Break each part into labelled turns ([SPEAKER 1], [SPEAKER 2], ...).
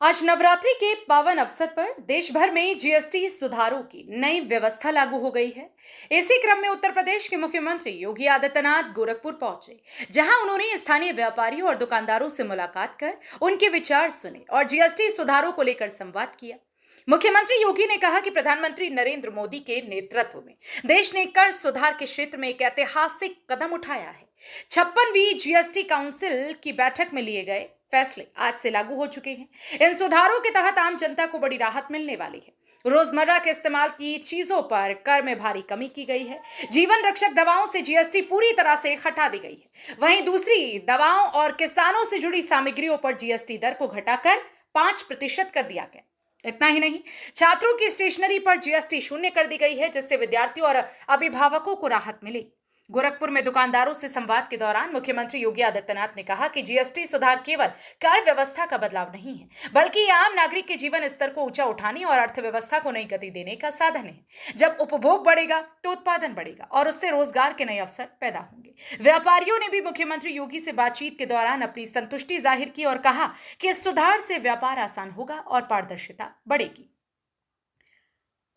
[SPEAKER 1] आज नवरात्रि के पावन अवसर पर देश भर में जीएसटी सुधारों की नई व्यवस्था लागू हो गई है। इसी क्रम में उत्तर प्रदेश के मुख्यमंत्री योगी आदित्यनाथ गोरखपुर पहुंचे, जहां उन्होंने स्थानीय व्यापारियों और दुकानदारों से मुलाकात कर उनके विचार सुने और जीएसटी सुधारों को लेकर संवाद किया। मुख्यमंत्री योगी ने कहा कि प्रधानमंत्री नरेंद्र मोदी के नेतृत्व में देश ने कर सुधार के क्षेत्र में एक ऐतिहासिक कदम उठाया है। 56वीं जीएसटी काउंसिल की बैठक में लिए गए फैसले आज से लागू हो चुके हैं। इन सुधारों के तहत आम जनता को बड़ी राहत मिलने वाली है। रोजमर्रा के इस्तेमाल की चीजों पर कर में भारी कमी की गई है। जीवन रक्षक दवाओं से जीएसटी पूरी तरह से हटा दी गई है। वहीं दूसरी दवाओं और किसानों से जुड़ी सामग्रियों पर जीएसटी दर को घटाकर 5% कर दिया गया। इतना ही नहीं, छात्रों की स्टेशनरी पर जीएसटी शून्य कर दी गई है, जिससे विद्यार्थियों और अभिभावकों को राहत मिली। गोरखपुर में दुकानदारों से संवाद के दौरान मुख्यमंत्री योगी आदित्यनाथ ने कहा कि जीएसटी सुधार केवल कर व्यवस्था का बदलाव नहीं है, बल्कि ये आम नागरिक के जीवन स्तर को ऊंचा उठाने और अर्थव्यवस्था को नई गति देने का साधन है। जब उपभोग बढ़ेगा तो उत्पादन बढ़ेगा और उससे रोजगार के नए अवसर पैदा होंगे। व्यापारियों ने भी मुख्यमंत्री योगी से बातचीत के दौरान अपनी संतुष्टि जाहिर की और कहा कि इस सुधार से व्यापार आसान होगा और पारदर्शिता बढ़ेगी।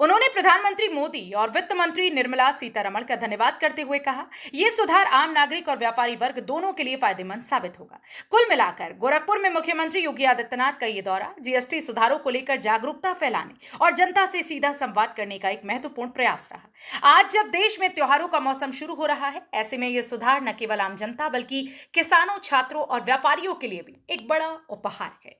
[SPEAKER 1] उन्होंने प्रधानमंत्री मोदी और वित्त मंत्री निर्मला सीतारमण का धन्यवाद करते हुए कहा, यह सुधार आम नागरिक और व्यापारी वर्ग दोनों के लिए फायदेमंद साबित होगा। कुल मिलाकर गोरखपुर में मुख्यमंत्री योगी आदित्यनाथ का यह दौरा जीएसटी सुधारों को लेकर जागरूकता फैलाने और जनता से सीधा संवाद करने का एक महत्वपूर्ण प्रयास रहा। आज जब देश में त्योहारों का मौसम शुरू हो रहा है, ऐसे में यह सुधार न केवल आम जनता बल्कि किसानों, छात्रों और व्यापारियों के लिए भी एक बड़ा उपहार है।